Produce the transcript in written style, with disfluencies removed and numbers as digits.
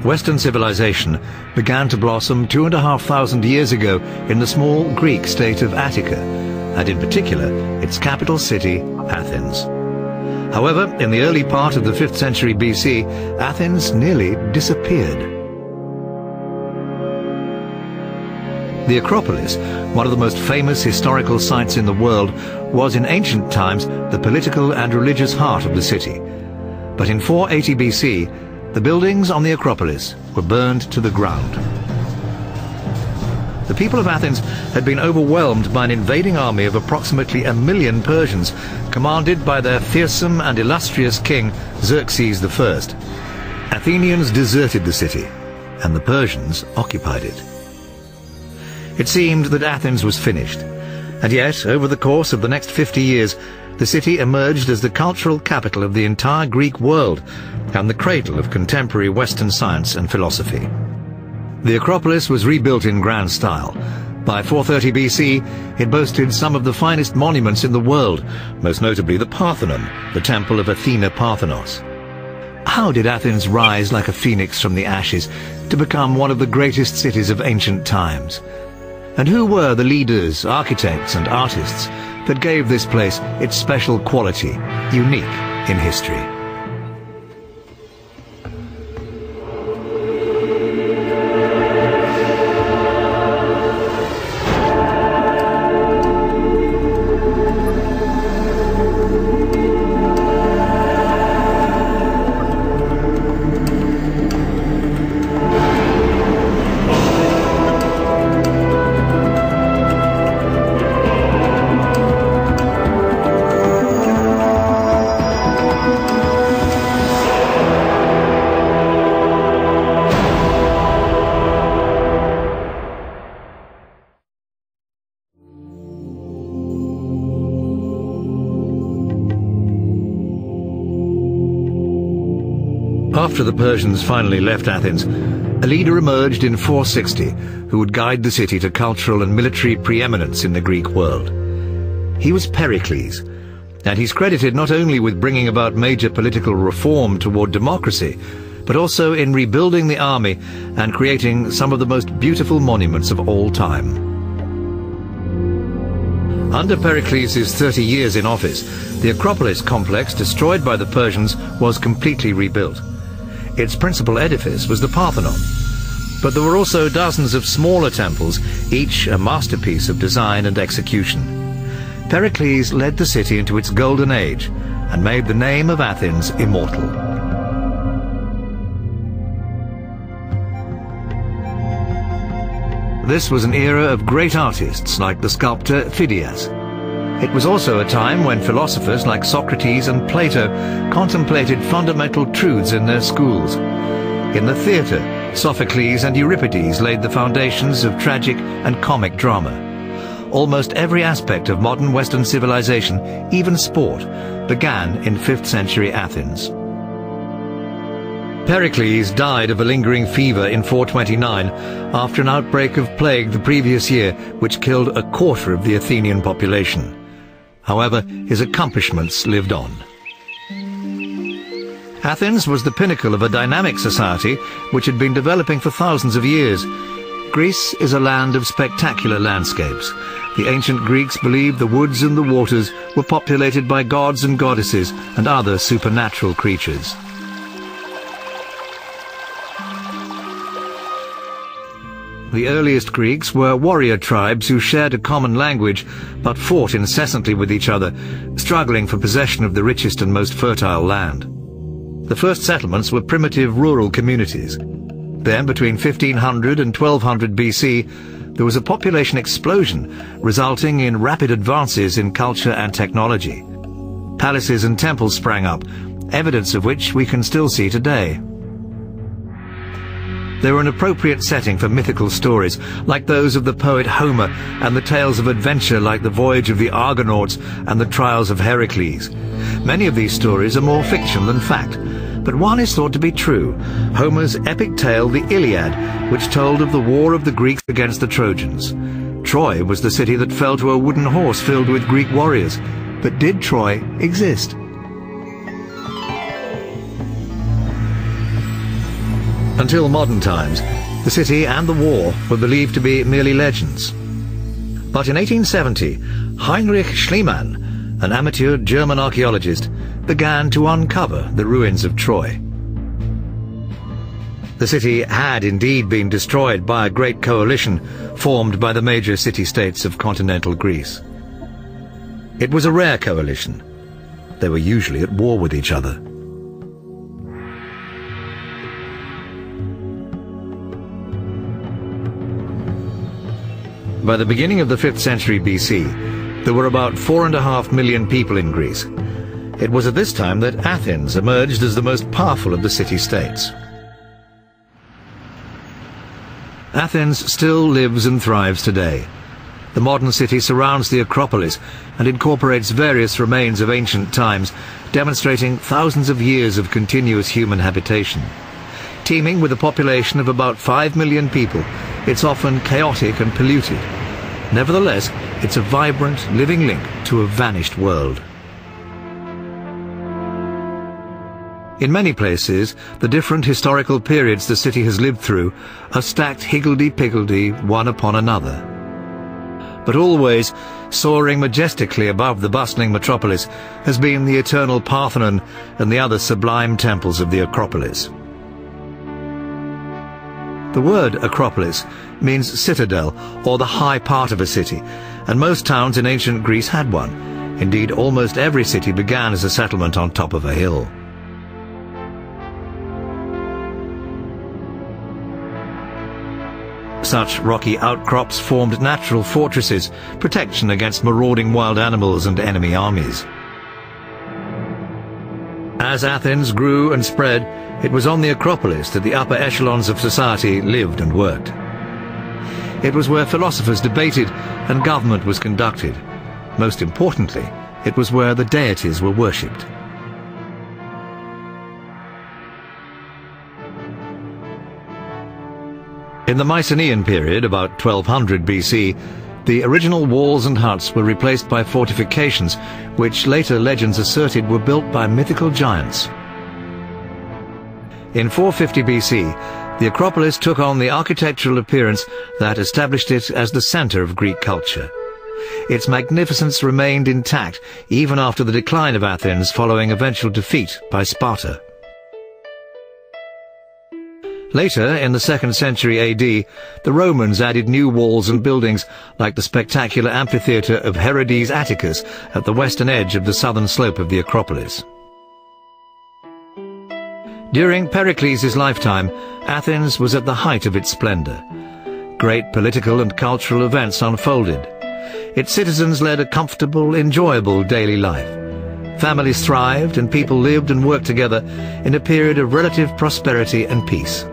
Western civilization began to blossom 2,500 years ago in the small Greek state of Attica, and in particular its capital city, Athens. However, in the early part of the 5th century BC, Athens nearly disappeared. The Acropolis, one of the most famous historical sites in the world, was in ancient times the political and religious heart of the city. But in 480 BC, the buildings on the Acropolis were burned to the ground. The people of Athens had been overwhelmed by an invading army of approximately 1 million Persians, commanded by their fearsome and illustrious king Xerxes I. Athenians deserted the city, and the Persians occupied it. It seemed that Athens was finished, and yet, over the course of the next 50 years, the city emerged as the cultural capital of the entire Greek world and the cradle of contemporary Western science and philosophy. The Acropolis was rebuilt in grand style. By 430 BC, it boasted some of the finest monuments in the world, most notably the Parthenon, the temple of Athena Parthenos. How did Athens rise like a phoenix from the ashes to become one of the greatest cities of ancient times? And who were the leaders, architects and artists that gave this place its special quality, unique in history? After the Persians finally left Athens, a leader emerged in 460 who would guide the city to cultural and military preeminence in the Greek world. He was Pericles, and he's credited not only with bringing about major political reform toward democracy, but also in rebuilding the army and creating some of the most beautiful monuments of all time. Under Pericles' 30 years in office, the Acropolis complex, destroyed by the Persians, was completely rebuilt. Its principal edifice was the Parthenon, but there were also dozens of smaller temples, each a masterpiece of design and execution. Pericles led the city into its golden age and made the name of Athens immortal. This was an era of great artists like the sculptor Phidias. It was also a time when philosophers like Socrates and Plato contemplated fundamental truths in their schools. In the theatre, Sophocles and Euripides laid the foundations of tragic and comic drama. Almost every aspect of modern Western civilization, even sport, began in 5th century Athens. Pericles died of a lingering fever in 429 after an outbreak of plague the previous year, which killed a quarter of the Athenian population. However, his accomplishments lived on. Athens was the pinnacle of a dynamic society which had been developing for thousands of years. Greece is a land of spectacular landscapes. The ancient Greeks believed the woods and the waters were populated by gods and goddesses and other supernatural creatures. The earliest Greeks were warrior tribes who shared a common language but fought incessantly with each other, struggling for possession of the richest and most fertile land. The first settlements were primitive rural communities. Then, between 1500 and 1200 BC, there was a population explosion, resulting in rapid advances in culture and technology. Palaces and temples sprang up, evidence of which we can still see today. They were an appropriate setting for mythical stories, like those of the poet Homer, and the tales of adventure like the voyage of the Argonauts and the trials of Heracles. Many of these stories are more fiction than fact, but one is thought to be true: Homer's epic tale, the Iliad, which told of the war of the Greeks against the Trojans. Troy was the city that fell to a wooden horse filled with Greek warriors. But did Troy exist? Until modern times, the city and the war were believed to be merely legends. But in 1870, Heinrich Schliemann, an amateur German archaeologist, began to uncover the ruins of Troy. The city had indeed been destroyed by a great coalition formed by the major city-states of continental Greece. It was a rare coalition. They were usually at war with each other. By the beginning of the 5th century BC, there were about 4.5 million people in Greece. It was at this time that Athens emerged as the most powerful of the city-states. Athens still lives and thrives today. The modern city surrounds the Acropolis and incorporates various remains of ancient times, demonstrating thousands of years of continuous human habitation. Teeming with a population of about 5 million people, it's often chaotic and polluted. Nevertheless, it's a vibrant, living link to a vanished world. In many places, the different historical periods the city has lived through are stacked higgledy-piggledy one upon another. But always, soaring majestically above the bustling metropolis, has been the eternal Parthenon and the other sublime temples of the Acropolis. The word Acropolis means citadel, or the high part of a city, and most towns in ancient Greece had one. Indeed, almost every city began as a settlement on top of a hill. Such rocky outcrops formed natural fortresses, protection against marauding wild animals and enemy armies. As Athens grew and spread, it was on the Acropolis that the upper echelons of society lived and worked. It was where philosophers debated and government was conducted. Most importantly, it was where the deities were worshipped. In the Mycenaean period, about 1200 BC, the original walls and huts were replaced by fortifications, which later legends asserted were built by mythical giants. In 450 BC, the Acropolis took on the architectural appearance that established it as the center of Greek culture. Its magnificence remained intact even after the decline of Athens following eventual defeat by Sparta. Later, in the 2nd century AD, the Romans added new walls and buildings like the spectacular amphitheatre of Herodes Atticus at the western edge of the southern slope of the Acropolis. During Pericles' lifetime, Athens was at the height of its splendor. Great political and cultural events unfolded. Its citizens led a comfortable, enjoyable daily life. Families thrived and people lived and worked together in a period of relative prosperity and peace.